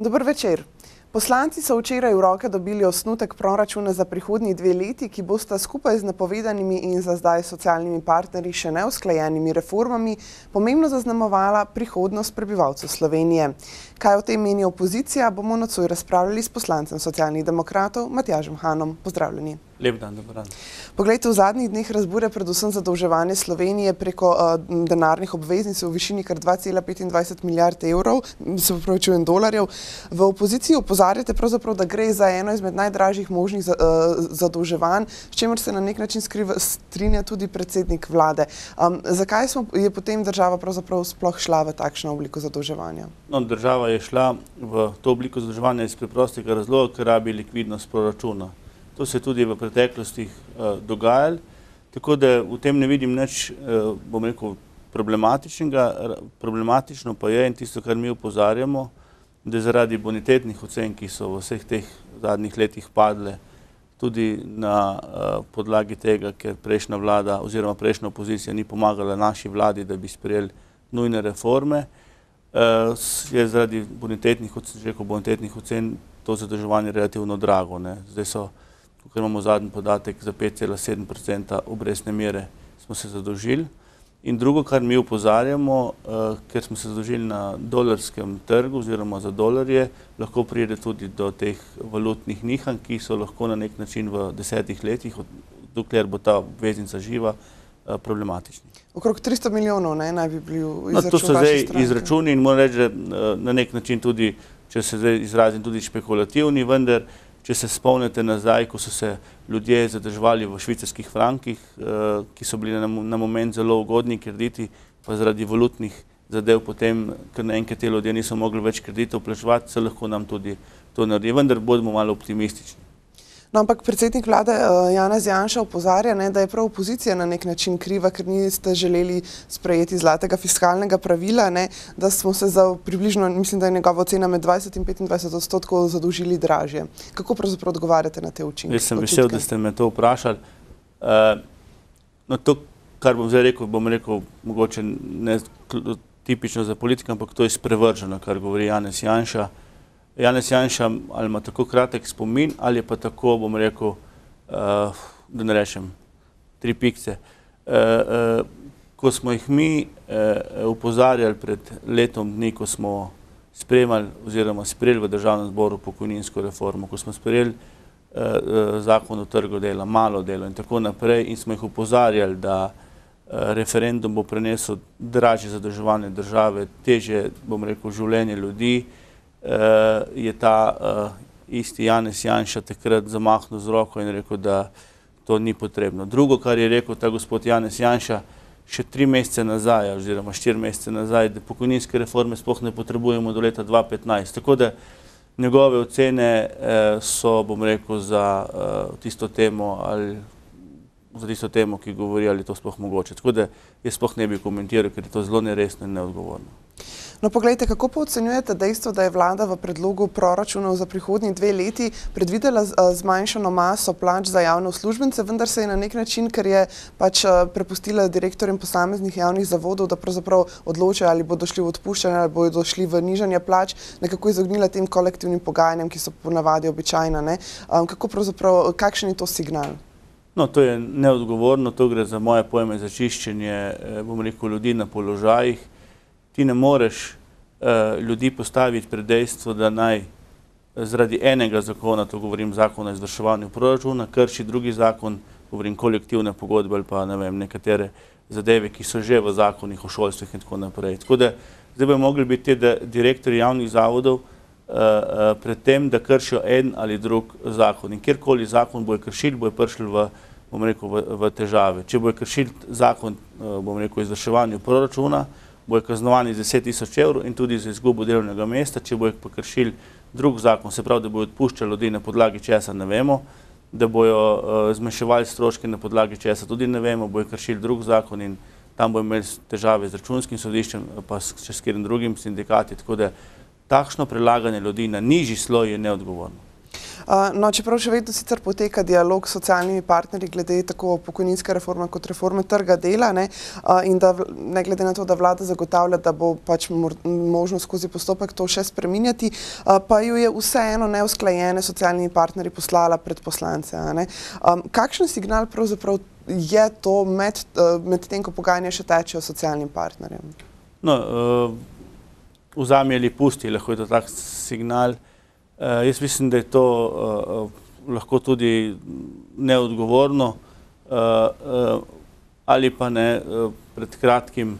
Dober večer. Poslanci so včeraj v roke dobili osnutek proračuna za prihodnji 2 leti, ki bosta skupaj z napovedanimi in za zdaj socialnimi partnerji še neusklajenimi reformami pomembno zaznamovala prihodnost prebivalcev Slovenije. Kaj o tem meni opozicija, bomo nocoj razpravljali s poslancem Socialnih demokratov Matjažem Hanom. Pozdravljeni. Lep dan, dober dan. Poglejte, v zadnjih dneh razburja predvsem zadolževanje Slovenije preko denarnih obveznic v višini kar 2,25 milijard evrov, dolarjev. V opoziciji opozarjate pravzaprav, da gre za eno izmed najdražjih možnih zadolževanj, s čimer se na nek način strinja tudi predsednik vlade. Zakaj je potem država pravzaprav sploh šla v takšno obliko zadolževanja? No, država je šla v to obliko zadolževanja iz preprostega razloga, ker rabi likvidnost proračuna. To se je tudi v preteklosti dogajalo, tako da v tem ne vidim nič, bom rekel, problematičnega. Problematično pa je, in tisto, kar mi opozarjamo, da zaradi bonitetnih ocen, ki so v vseh teh zadnjih letih padle, tudi na podlagi tega, ker prejšnja vlada oziroma prejšnja opozicija ni pomagala naši vladi, da bi sprejeli nujne reforme, je zaradi bonitetnih ocen to zadolževanje relativno drago. Zdaj so, ker imamo zadnji podatek, za 5,7% obrestne mere smo se zadolžili. In drugo, kar mi opozarjamo, ker smo se zadolžili na dolarskem trgu oziroma za dolarje, lahko pride tudi do teh valutnih nihanj, ki so lahko na nek način v 10 letih, dokler bo ta obveznica živa, problematični. Okrog 300 milijonov naj bi bil izračun vaše stranke. To so zdaj izračuni in moram reči, da na nek način tudi, če se zdaj izrazim, tudi špekulativni, vendar če se spomnite nazaj, ko so se ljudje zadrževali v švicarskih frankih, ki so bili na moment zelo ugodni krediti, pa zaradi valutnih zadev potem, ker naenkrat ti ljudje niso mogli več kreditov plačevati, se lahko nam tudi to naredi, vendar bodimo malo optimistični. No, ampak predsednik vlade Janez Janša opozarja, da je prav opozicija na nek način kriva, ker niste želeli sprejeti zlatega fiskalnega pravila, da smo se za približno, mislim, da je njegova ocena med 20 in 25% zadolžili dražje. Kako pravzaprav odgovarjate na te učinke? Jaz sem vesel, da ste me to vprašali. No, to, kar bom zdaj rekel, mogoče ne tipično za politika, ampak to je sprevrženo, kar govori Janez Janša. Janez Janša ali ima tako kratek spomin, ali je pa tako, bom rekel, da ne rečem, 3 pikce. Ko smo jih mi opozarjali pred letom dni, ko smo sprejeli v Državnem zboru pokojninsko reformo, ko smo sprejeli zakon o trgu dela, malo delo in tako naprej, in smo jih opozarjali, da referendum bo prinesel dražje zadolževanje države, težje, bom rekel, življenje ljudi, je ta isti Janez Janša takrat zamahnil z roko in rekel, da to ni potrebno. Drugo, kar je rekel ta gospod Janez Janša, še 3 mesece nazaj, oziroma 4 mesece nazaj, da pokojninske reforme sploh ne potrebujemo do leta 2015. Tako da njegove ocene so, bom rekel, za tisto temo, ki govori, ali to sploh mogoče. Tako da jaz sploh ne bi komentiral, ker je to zelo neresno in neodgovorno. No, poglejte, kako pa ocenjujete dejstvo, da je vlada v predlogu proračunov za prihodnji 2 leti predvidela zmanjšano maso plač za javne uslužbence, vendar se je na nek način, ker je pač prepustila direktorjem posameznih javnih zavodov, da pravzaprav odločajo, ali bodo šli v odpuščanje ali bodo šli v nižanje plač, nekako izognila tem kolektivnim pogajanjem, ki so ponavadi običajna. Kako pravzaprav, kakšen je to signal? No, to je neodgovorno, to gre za moje pojme za čiščenje, bom rekel, ljudi na položajih. Ti ne moreš ljudi postaviti pred dejstvo, da naj zaradi enega zakona, to govorim zakon o izvrševanju proračuna, krši drugi zakon, govorim kolektivne pogodbe ali pa nekatere zadeve, ki so že v zakonih o šolstvih in tako naprej. Tako da zdaj bi mogli biti te direktorji javnih zavodov pred tem, da kršijo en ali drug zakon. In kjerkoli zakon bojo kršili, bojo prišli v težave. Če bojo kršili zakon, bom rekel, o izvrševanju proračuna, bojo kaznovani z 10.000 evrov in tudi za izgubo delovnega mesta. Če bojo pokršili drug zakon, se pravi, da bojo odpuščali ljudi na podlagi česa, ne vemo, da bojo zmanjševali stroške na podlagi česa, tudi ne vemo, bojo kršili drug zakon in tam bojo imeli težave z računskim sodiščem, pa še s katerim drugim sindikati. Tako da takšno prelaganje ljudi na nižji sloj je neodgovorno. No, čeprav še vedno sicer poteka dialog s socialnimi partnerji glede tako pokojninske reforme kot reforme trga dela, ne, in da ne glede na to, da vlada zagotavlja, da bo pač možno skozi postopek to še spreminjati, pa ju je vseeno neusklajene socialnimi partnerji poslala pred poslance. Ne. Kakšen signal pravzaprav je to med tem, ko pogajanja še tečejo s socialnim partnerjem? No, vzami ali pusti, lahko je to tak signal. Jaz mislim, da je to lahko tudi neodgovorno ali pa ne. Pred kratkim,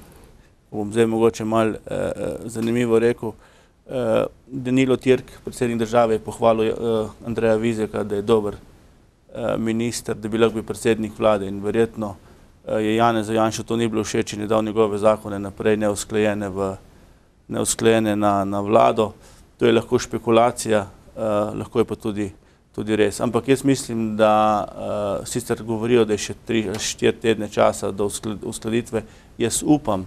bom zdaj mogoče malo zanimivo rekel, Danilo Türk, predsednik države, je pohvalil Andreja Vizjaka, da je dober minister, da bi lahko bil predsednik vlade, in verjetno je Janezu Janšu to ni bilo všeč in je dal njegove zakone naprej neusklajene na vlado. To je lahko špekulacija, lahko je pa tudi res. Ampak jaz mislim, da sicer govorijo, da je še 3-4 tedne časa do uskladitve. Jaz upam,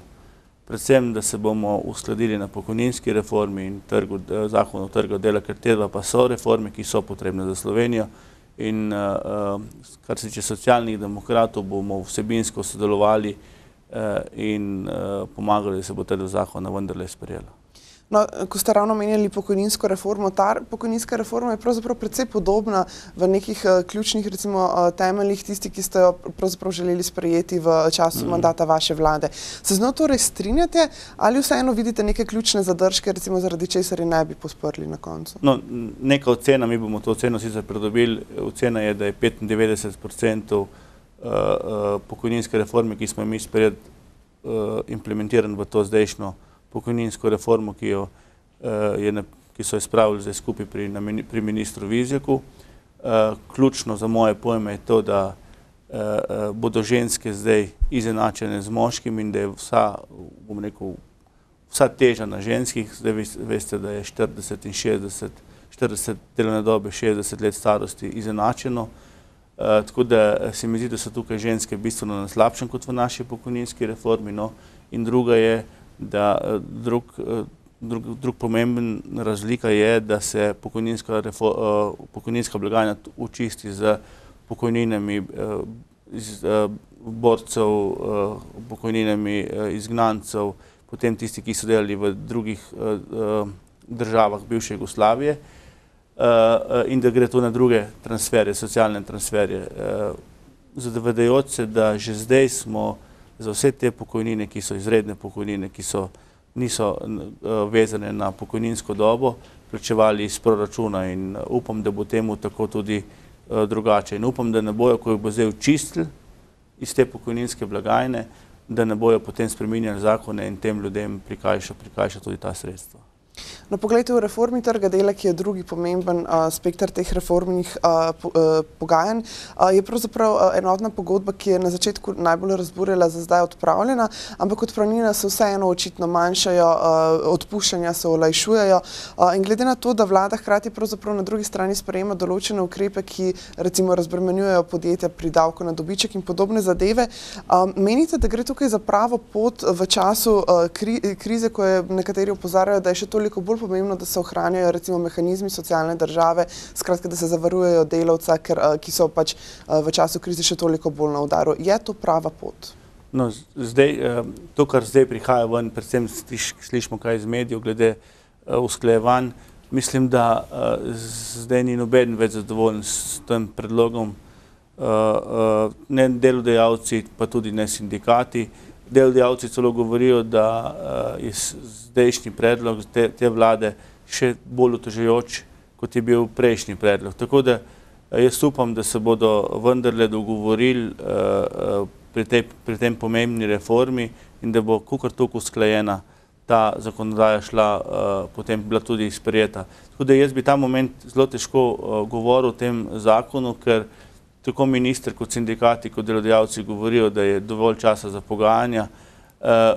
predvsem, da se bomo uskladili na pokojninski reformi in zakonu o trgu dela, ker te dva pa so reforme, ki so potrebne za Slovenijo. In kar se tiče socialnih demokratov, bomo vsebinsko sodelovali in pomagali, da se bo ta zakona vendarle sprejela. No, ko ste ravno omenjali pokojninsko reformo, ta pokojninska reforma je pravzaprav precej podobna v nekih ključnih, recimo, temeljih tisti, ki ste jo pravzaprav želeli sprejeti v času mandata vaše vlade. Se z njo torej strinjate ali vseeno vidite neke ključne zadržke, recimo zaradi česar je ne bi podprli na koncu? No, neka ocena, mi bomo to oceno sicer pridobili, ocena je, da je 95% pokojninske reforme, ki smo mi sprejeli, implementiran v to zdajšnjo pokojninsko reformo, ki so jo spravili zdaj skupaj pri ministru Vizjaku. Ključno za moje pojme je to, da bodo ženske zdaj izenačene z moškimi in da je vsa teža na ženskih. Zdaj veste, da je 40 in 60, 40 delovne dobe, 60 let starosti izenačeno. Tako da se mi zdi, da so tukaj ženske bistveno na slabšem kot v naši pokojninski reformi. In druga je, da drug pomemben razlika je, da se pokojninska blagajna očisti z pokojninami borcev, pokojninami izgnancev, potem tisti, ki so delali v drugih državah bivše Jugoslavije, in da gre to na druge transferje, socialne transferje. Zavedajoč se, da že zdaj smo za vse te pokojnine, ki so izredne pokojnine, ki niso vezane na pokojninsko dobo, plačevali iz proračuna, in upam, da bo temu tako tudi drugače. In upam, da ne bojo, ko jih bo zdaj očistili iz te pokojninske blagajne, da ne bojo potem spreminjali zakone in tem ljudem prikajša tudi ta sredstva. No, poglejte, v reformi trga dela, ki je drugi pomemben spektar teh reformnih pogajanj, je pravzaprav enotna pogodba, ki je na začetku najbolj razburjala, za zdaj odpravljena, ampak odpravnine se vseeno očitno manjšajo, odpuščanja se olajšujejo. In glede na to, da vlada hkrati pravzaprav na drugi strani sprejema določene ukrepe, ki recimo razbremenjujejo podjetja pri davku na dobiček in podobne zadeve, menite, da gre tukaj za pravo pot v času krize, ko je nekateri opozarjajo, da je še toliko bolj pomembno, da se ohranjajo recimo mehanizmi socialne države, skratka, da se zavarujejo delavca, ki so pač v času krize še toliko bolj na udaru. Je to prava pot? No, to, kar zdaj prihaja ven, predvsem slišimo kaj iz medijev glede usklajevanj, mislim, da zdaj ni noben več zadovoljen s tem predlogom. Ne delodajalci, pa tudi ne sindikati. Delodajalci celo govorijo, da je zdajšnji predlog te vlade še bolj otežujoč, kot je bil prejšnji predlog. Tako da jaz upam, da se bodo vendarle dogovorili pri tem pomembni reformi in da bo kakor toliko usklajena ta zakonodaja šla, potem bila tudi sprejeta. Tako da jaz bi ta moment zelo težko govoril o tem zakonu, ker tako minister kot sindikati, kot delodajalci govorijo, da je dovolj časa za pogajanja,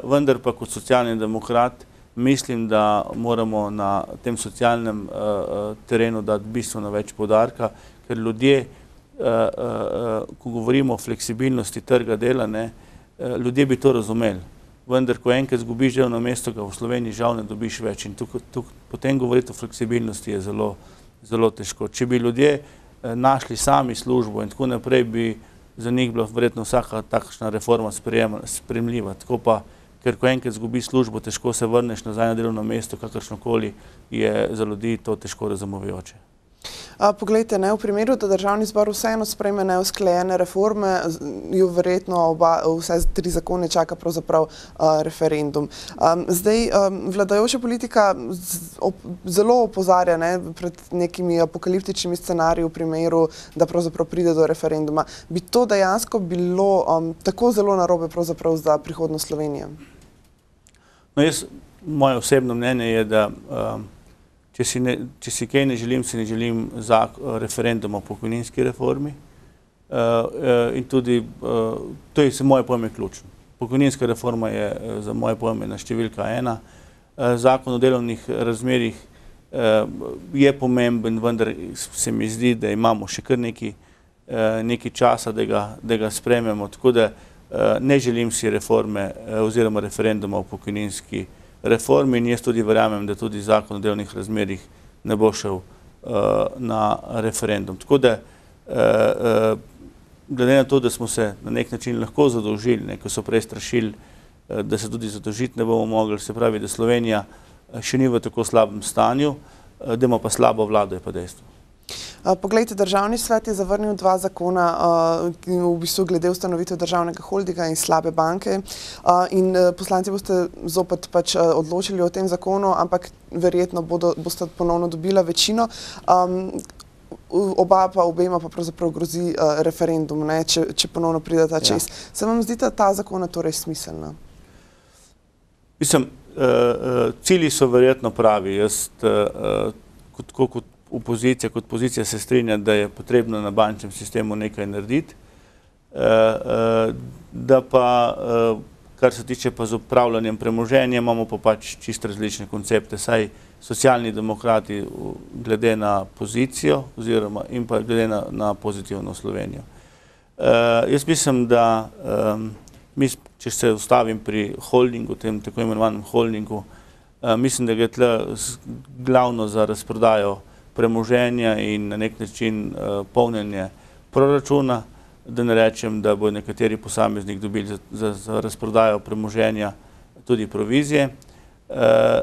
vendar pa kot socialni demokrat mislim, da moramo na tem socialnem terenu dati bistveno več poudarka, ker ljudje, ko govorimo o fleksibilnosti trga dela, ljudje bi to razumeli. Vendar, ko enkrat izgubiš delovno mesto, ga v Sloveniji žal ne dobiš več. In potem govoriti o fleksibilnosti je zelo težko. Če bi ljudje našli sami službo in tako naprej, bi za njih bila verjetno vsaka takšna reforma sprejemljiva. Tako pa, ker ko enkrat izgubi službo, težko se vrneš nazaj na delovno mesto, kakršnokoli, je za ljudi to težko razumevajoče. Poglejte, v primeru, da državni zbor vseeno sprejme neusklajene reforme, jo verjetno vse 3 zakone čaka pravzaprav referendum. Zdaj, vladajoča politika zelo opozarja pred nekimi apokaliptičnimi scenariji v primeru, da pravzaprav pride do referenduma. Bi to dejansko bilo tako zelo narobe pravzaprav za prihodnost Slovenije? No, moje osebno mnenje je, da če si kaj ne želim, si ne želim referenduma o pokojninski reformi in tudi, to je za moje pojme ključno. Pokojninska reforma je za moje pojme na številka 1. Zakon o delovnih razmerjih je pomemben, vendar se mi zdi, da imamo še kar nekaj časa, da ga sprejmemo, tako da ne želim si reforme oziroma referenduma o pokojninski reformi in jaz tudi verjamem, da tudi zakon o delovnih razmerjih ne bo šel na referendum. Tako da, glede na to, da smo se na nek način lahko zadolžili, ko so prej strašili, da se tudi zadolžiti ne bomo mogli, se pravi, da Slovenija še ni v tako slabem stanju, da ima pa slabo vlado, je pa dejstvo. Poglejte, državni svet je zavrnil 2 zakona, v bistvu glede ustanovitev državnega holdinga in slabe banke in poslanci boste zopet pač odločili o tem zakonu, ampak verjetno boste ponovno dobila večino. Obema pa pravzaprav grozi referendum, če ponovno prideta čez. Se vam zdi ta zakona torej smiselna? Mislim, cilji so verjetno pravi. Jaz kot opozicija, kot pozicija se strinja, da je potrebno na bančnem sistemu nekaj narediti, da pa, kar se tiče pa z upravljanjem premoženja, imamo pa pač čisto različne koncepte, saj socialni demokrati glede na pozicijo oziroma in pa glede na pozitivno Slovenijo. Jaz mislim, da če se ustavim pri holdingu, tem tako imenovanem holdingu, mislim, da gre tle glavno za razprodajo premoženja in na nek način polnjenje proračuna, da ne rečem, da bo nekateri posameznik dobili za razprodajo premoženja tudi provizije.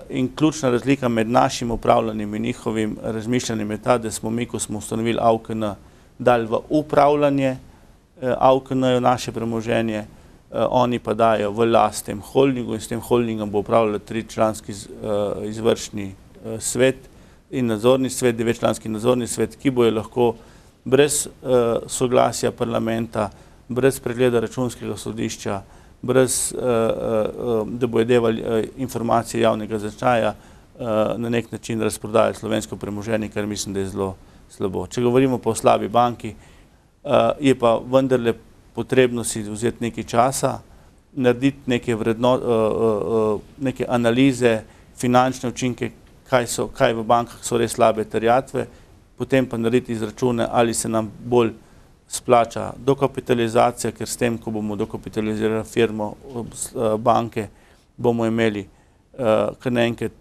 In ključna razlika med našim upravljanjem in njihovim razmišljanjem je ta, da smo mi, ko smo ustanovili AUKN, dali v upravljanje AUKN-ju naše premoženje, oni pa dajo v last tem holdingu in s tem holdingom bo upravljalo 3-članski izvršni svet in nadzorni svet, 9-članski nadzorni svet, ki bojo lahko brez soglasja parlamenta, brez pregleda računskega sodišča, brez da bojo devali informacije javnega značaja, na nek način razprodajati slovensko premoženje, kar mislim, da je zelo slabo. Če govorimo pa o slabi banki, je pa vendarle potrebno si vzeti nekaj časa, narediti neke analize, finančne učinke, kaj v bankah so res slabe terjatve, potem pa narediti izračune, ali se nam bolj splača dokapitalizacija, ker s tem, ko bomo dokapitalizirali firmo banke, bomo imeli kar naenkrat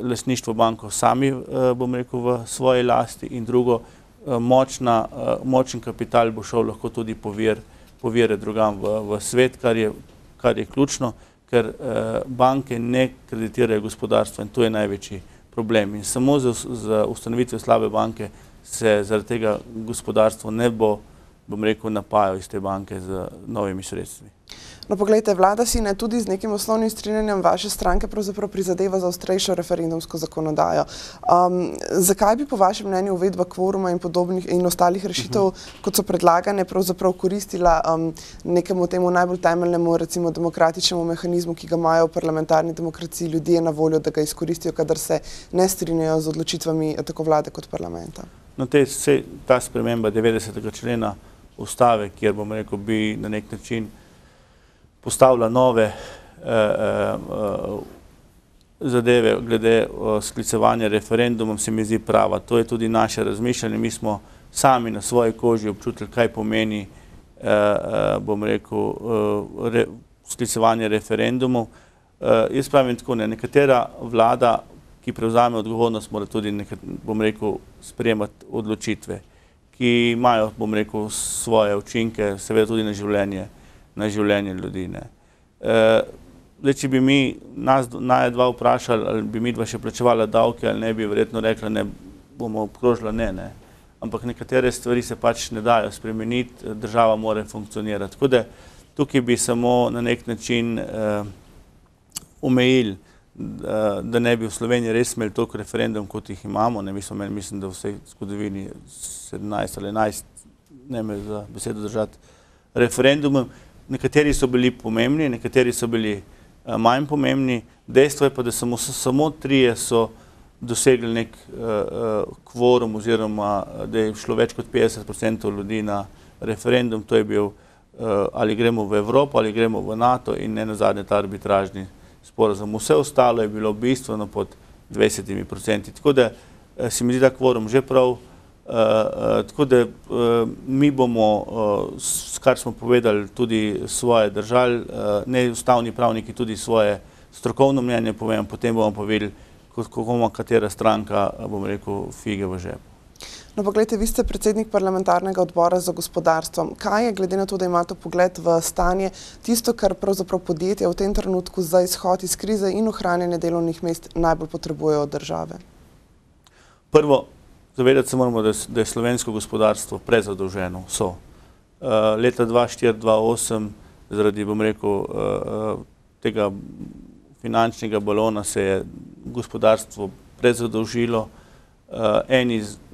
lastništvo banko sami, bom rekel, v svoji lasti in drugo, močen kapital bo šel lahko tudi po vire drugam v svet, kar je ključno, ker banke ne kreditirajo gospodarstva in to je največji problem. In samo za ustanovitev slabe banke se zaradi tega gospodarstvo ne bo, bom rekel, napajal iz te banke z novimi sredstvi. No, poglejte, vlada si tudi z nekim osnovnim strinjanjem vaše stranke pravzaprav prizadeva za ostrejšo referendumsko zakonodajo. Zakaj bi po vašem mnenju uvedba kvoruma in podobnih in ostalih rešitev, kot so predlagane, pravzaprav koristila nekemu temu najbolj temeljnemu, recimo demokratičnemu mehanizmu, ki ga imajo v parlamentarni demokraciji ljudje na voljo, da ga izkoristijo, kadar se ne strinjajo z odločitvami tako vlade kot parlamenta? No, ta sprememba 90. člena ustave, kjer, bom rekel, bi na nek način postavila nove zadeve glede sklicevanja referendumom, se mi zdi prava. To je tudi naše razmišljanje. Mi smo sami na svoji koži občutili, kaj pomeni, bom rekel, sklicevanje referendumov. Jaz pravim tako, nekatera vlada, ki prevzame odgovornost, mora tudi bom rekel, sprejemati odločitve, ki imajo, bom rekel, svoje učinke, seveda tudi na življenje ljudi. Zdaj, če bi mi nas dva vprašali, ali bi mi dva še plačevala davke ali ne, bi verjetno rekla, ne, bomo obkrožila ne. Ampak nekatere stvari se pač ne dajo spremeniti, država mora funkcionirati. Tako da tukaj bi samo na nek način omejili, da ne bi v Sloveniji res imeli toliko referendum, kot jih imamo. Mi smo imeli, mislim, da v vsej zgodovini 17 ali 11, ne me za besedo držati, referendumom. Nekateri so bili pomembni, nekateri so bili manj pomembni. Dejstvo je pa, da samo 3 so dosegli nek kvorum oziroma da je šlo več kot 50% ljudi na referendum. To je bil ali gremo v Evropo ali gremo v NATO in ne nazadnje ta arbitražni sporazum. Vse ostalo je bilo bistveno pod 20%. Tako da se mi zdi ta kvorum že prav. Tako da mi bomo, kar smo povedali, tudi svoje držali, ne ustavni pravniki tudi svoje strokovno mnenje povem, potem bomo pa videli, kako ima katera stranka, bom rekel, fige v žepu. No, pa gledajte, vi ste predsednik parlamentarnega odbora za gospodarstvo. Kaj je, glede na to, da imate pogled v stanje, tisto, kar pravzaprav podjetja v tem trenutku za izhod iz krize in ohranjanje delovnih mest najbolj potrebujejo od države? Prvo, zavedati se moramo, da je slovensko gospodarstvo prezadolženo. Leta 2004-2008, zaradi, bom rekel, tega finančnega balona se je gospodarstvo prezadolžilo,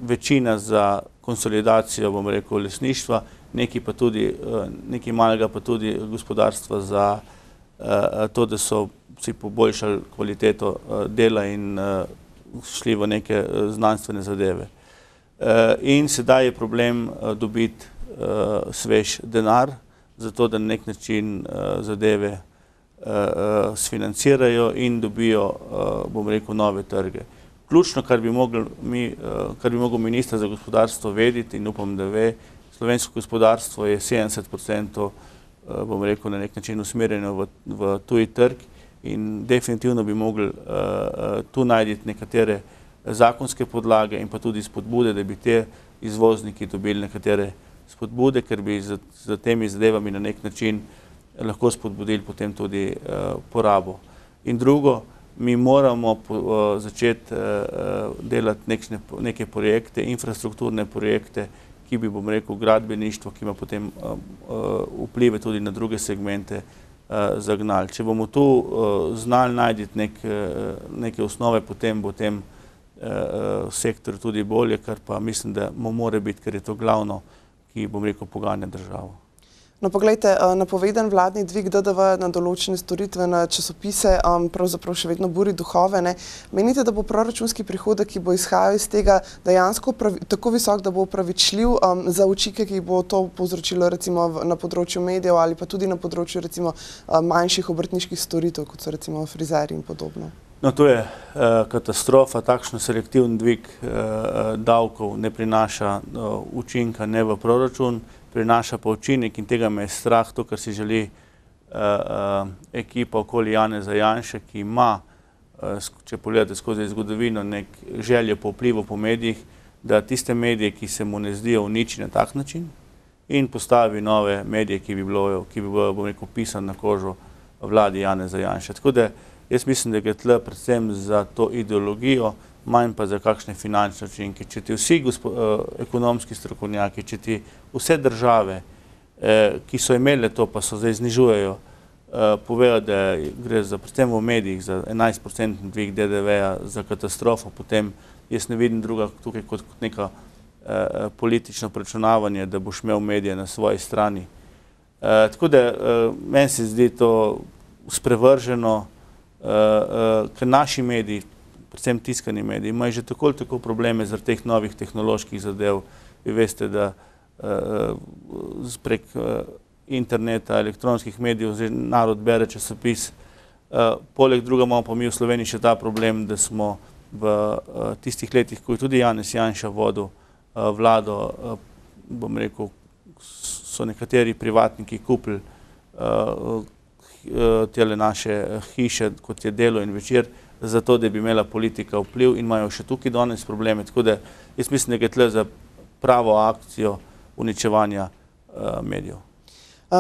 večina za konsolidacijo, bom rekel, lesništva, nekaj malega pa tudi gospodarstva za to, da so si poboljšali kvaliteto dela in šli v neke znanstvene zadeve. In sedaj je problem dobiti svež denar, zato da na nek način zadeve sfinancirajo in dobijo, bom rekel, nove trge. Ključno, kar bi mogel minister za gospodarstvo vedeti in upam, da ve, slovensko gospodarstvo je 70%, bom rekel, na nek način usmerjeno v tuji trg in definitivno bi mogli tu najti nekatere zakonske podlage in pa tudi spodbude, da bi te izvozniki dobili nekatere spodbude, ker bi z temi zadevami na nek način lahko spodbudili potem tudi porabo. In drugo, mi moramo začeti delati neke projekte, infrastrukturne projekte, ki bi, bom rekel, gradbeništvo, ki ima potem vplive tudi na druge segmente, zagnali. Če bomo tu znali najti neke osnove, potem bo tem sektor tudi bolje, kar pa mislim, da mora biti, ker je to glavno, ki, bom rekel, poganja državo. No, poglejte, napovedan vladni dvig DDV na določene storitve, na časopise, pravzaprav še vedno buri duhove. Menite, da bo proračunski prihodek, ki bo izhajal iz tega, dejansko tako visok, da bo upravičljiv za učinke, ki bo to povzročilo recimo na področju medijev ali pa tudi na področju recimo manjših obrtniških storitev, kot so recimo frizerji in podobno? No, to je katastrofa, takšno selektivni dvig davkov ne prinaša učinka ne v proračun, prinaša pa učinek in tega me je strah, to, kar si želi ekipa okoli Janeza Janše, ki ima, če pogledate skozi zgodovino, nek željo po vplivu po medijih, da tiste medije, ki se mu ne zdijo, uniči na tak način in postavi nove medije, ki bi bilo, bom rekel, pisan na kožo vladi Janeza Janše. Tako da jaz mislim, da gre tle predvsem za to ideologijo, manj pa za kakšne finančne učinke. Če ti vsi ekonomski strokovnjaki, če ti vse države, ki so imele to, pa so zdaj znižujejo, povejo, da gre predvsem v medijih za 11% dvig DDV-ja za katastrofo, potem jaz ne vidim druga tukaj kot neka politično preračunavanje, da boš imel medije na svoji strani. Tako da meni se zdi to sprevrženo, ker naši mediji, predvsem tiskani mediji, imajo že tako ali tako probleme zaradi teh novih tehnoloških zadev. Vi veste, da prek interneta, elektronskih medijev narod bere časopis. Poleg druga imamo pa mi v Sloveniji še ta problem, da smo v tistih letih, ko je tudi Janez Janša vodil vlado, bom rekel, so nekateri privatniki kupili tele naše hiše, kot je Delo in Večer, za to, da bi imela politika vpliv in imajo še tukaj danes probleme. Tako da jaz mislim, da je tle za pravo akcijo uničevanja medijev.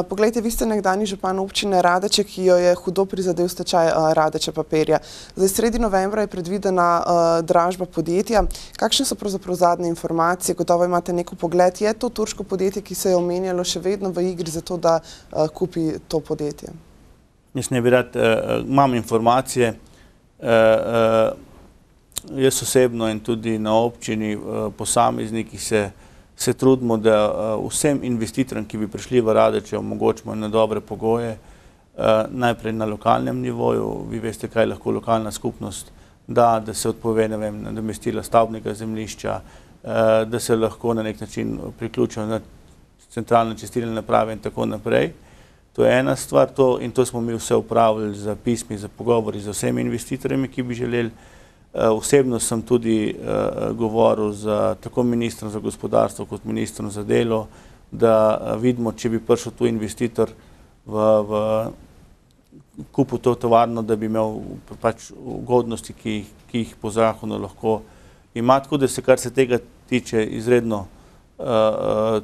Poglejte, vi ste nekdanji župan občine Radeče, ki jo je hudo prizadel stečaj Radeče papirja. Zdaj, sredi novembra je predvidena dražba podjetja. Kakšne so pravzaprav zadnje informacije? Gotovo imate neko pogled. Je to turško podjetje, ki se je omenjalo, še vedno v igri za to, da kupi to podjetje? Jaz ne bi rad, imam informacije. Jaz osebno in tudi na občini posamezniki se trudimo, da vsem investitorjem, ki bi prišli v Radeče, omogočimo na dobre pogoje, najprej na lokalnem nivoju. Vi veste, kaj lahko lokalna skupnost da se odpove, ne vem, nadomestila stavbnega zemljišča, da se lahko na nek način priključijo na centralne čistilne naprave in tako naprej. To je ena stvar in to smo mi vse upravili za pismi, za pogovori z vsemi investitorjami, ki bi želeli. Osebno sem tudi govoril z tako ministrom za gospodarstvo kot ministrom za delo, da vidimo, če bi prišel tu investitor v kupu to tovarno, da bi imel pač ugodnosti, ki jih po zakonu lahko ima. Tako da se, kar se tega tiče, izredno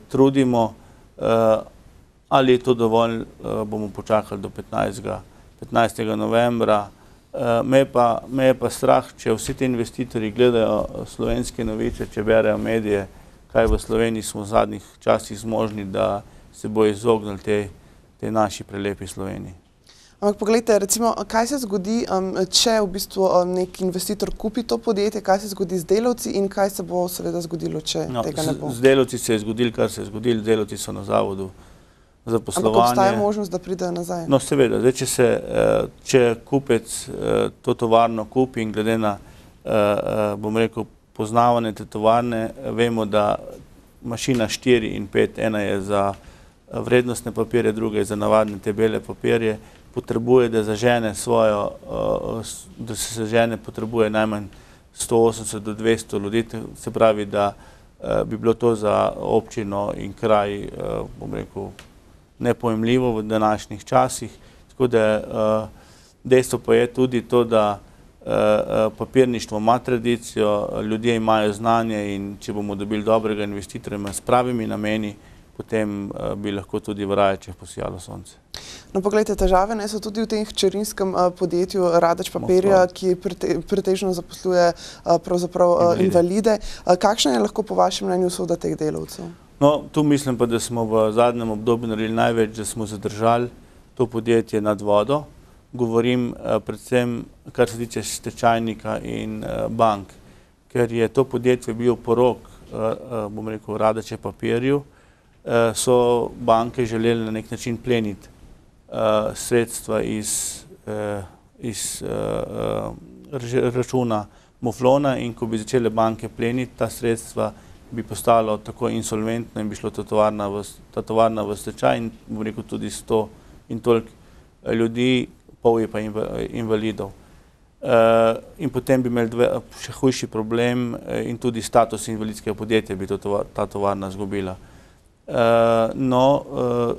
trudimo. Ali je to dovolj, bomo počakali do 15. novembra. Me je pa strah, če vsi ti investitorji gledajo slovenske novice, če berejo medije, kaj v Sloveniji smo v zadnjih časih zmožni, da se bo izognili tej naši prelepi Sloveniji. Ampak poglejte, recimo, kaj se zgodi, če v bistvu nek investitor kupi to podjetje, kaj se zgodi z delavci in kaj se bo seveda zgodilo, če tega ne bo? Z delavci se je zgodilo, kar se je zgodilo, delavci so na zavodu za poslovanje. Ampak obstaja možnost, da pridejo nazaj? No, seveda. Zdaj, če kupec to tovarno kupi in glede na, bom rekel, poznavanje te tovarne, vemo, da mašina 4 in 5, ena je za vrednostne papirje, druga je za navadne te bele papirje, potrebuje, da zažene svojo, da se zažene, potrebuje najmanj 180 do 200 ljudi, se pravi, da bi bilo to za občino in kraj, bom rekel, nepojemljivo v današnjih časih. Tako da dejstvo pa je tudi to, da papirništvo ima tradicijo, ljudje imajo znanje in če bomo dobili dobrega investitorja s pravimi nameni, potem bi lahko tudi v Radečah posijalo sonce. No, poglejte, težave so tudi v tem hčerinskem podjetju Radeč papirja, ki pretežno zaposluje pravzaprav invalide. Kakšna je lahko po vašem mnenju usoda teh delavcev? No, tu mislim pa, da smo v zadnjem obdobju naredili največ, da smo zadržali to podjetje nad vodo. Govorim predvsem, kar se tiče stečajnika in bank, ker je to podjetje bil porok, bom rekel, Radeče papirju, so banke želeli na nek način pleniti sredstva iz računa Muflona in ko bi začele banke pleniti ta sredstva, bi postalo tako insolventno in bi šlo ta tovarna v stečaj in bom rekel tudi 100 in toliko ljudi, pol je pa invalidov. In potem bi imeli še hujši problem in tudi status invalidskega podjetja bi ta tovarna izgubila. No,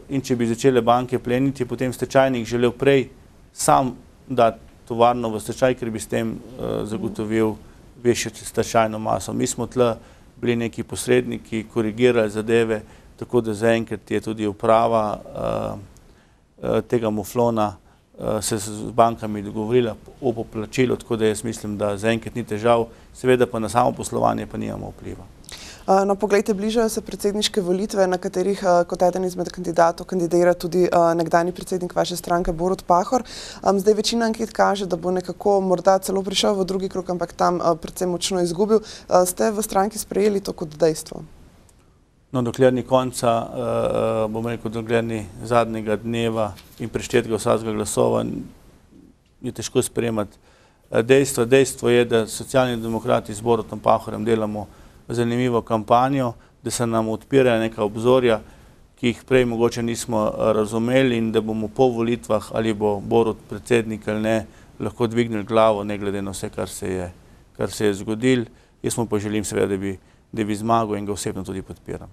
in če bi začele banke pleniti, je potem stečajnik želel prej sam dati tovarno v stečaj, ker bi s tem zagotovil večjo stečajno maso. Mi smo tle bili neki posredniki, korigirali zadeve, tako da zaenkrat je tudi uprava tega Muflona se z bankami dogovorila o poplačilu, tako da jaz mislim, da zaenkrat ni težav, seveda pa na samo poslovanje pa nimamo vpliva. No, poglejte, bližajo se predsedniške volitve, na katerih kot eden izmed kandidatov kandidira tudi nekdanji predsednik vaše stranke Borut Pahor. Zdaj večina anket kaže, da bo nekako morda celo prišel v drugi krog, ampak tam predvsem močno izgubil. Ste v stranki sprejeli to kot dejstvo? No, dokler ni konca, bom rekel, dokler ni zadnjega dneva in preštetega vsakega glasova, je težko sprejemati dejstva. Dejstvo je, da Socialni demokrati z Borutom Pahorjem delamo zanimivo kampanjo, da se nam odpirajo neka obzorja, ki jih prej mogoče nismo razumeli in da bomo po volitvah, ali bo Borut predsednik ali ne, lahko dvignili glavo, ne glede na vse, kar se je zgodilo. Jaz mu pa želim seveda, da bi zmagal in ga osebno tudi podpiram.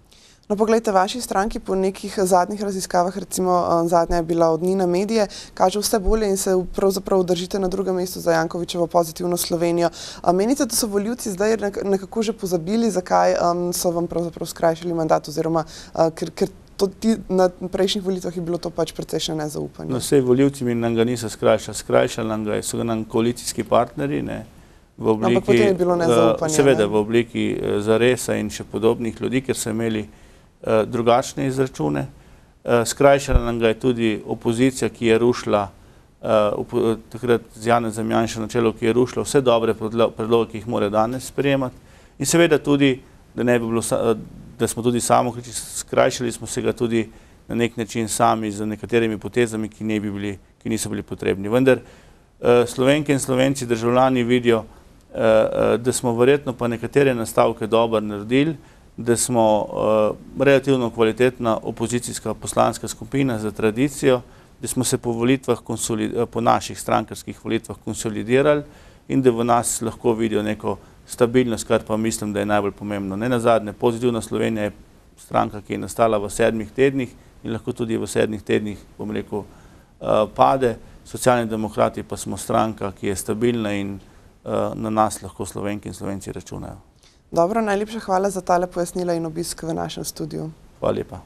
No, poglejte, vaši stranki po nekih zadnjih raziskavah, recimo zadnja je bila od Nina Medije, kaže vse bolje in se pravzaprav držite na drugem mestu za Jankovićevo pozitivno Slovenijo. Menite, da so volivci zdaj nekako že pozabili, zakaj so vam pravzaprav skrajšali mandat, oziroma ker na prejšnjih volitvah je bilo to pač precejšnje nezaupanje? No, vsej volivci nam ga niso skrajšali, so ga nam koalicijski partnerji, ne. Ampak potem je bilo nezaupanje. Seveda v obliki Zaresa in še podobnih ljudi, ker so imeli drugačne izračune. Skrajšala nam ga je tudi opozicija, ki je rušila, takrat z Janezom Janšo na čelu, ki je rušila vse dobre predloge, ki jih mora danes sprejemati. In seveda tudi, da smo tudi samokritični, skrajšali smo se ga tudi na nek način sami z nekaterimi potezami, ki niso bili potrebni. Vendar Slovenke in Slovenci, državljani vidijo, da smo verjetno pa nekatere nastavke dobro naredili, da smo relativno kvalitetna opozicijska poslanska skupina za tradicijo, da smo se po naših strankarskih volitvah konsolidirali in da v nas lahko vidijo neko stabilnost, kar pa mislim, da je najbolj pomembno. Nenazadnje, Pozitivna Slovenija je stranka, ki je nastala v 7 tednih in lahko tudi v 7 tednih, bom rekel, pade. Socialni demokrati pa smo stranka, ki je stabilna in na nas lahko Slovenke in Slovenci računajo. Dobro, najlepša hvala za tale pojasnila in obisk v našem studiu. Hvala lepa.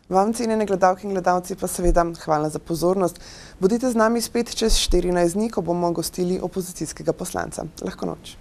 Vam, cenjene gledalke in gledalci, pa seveda hvala za pozornost. Bodite z nami spet čez 14 dni, ko bomo gostili opozicijskega poslanca. Lahko noč.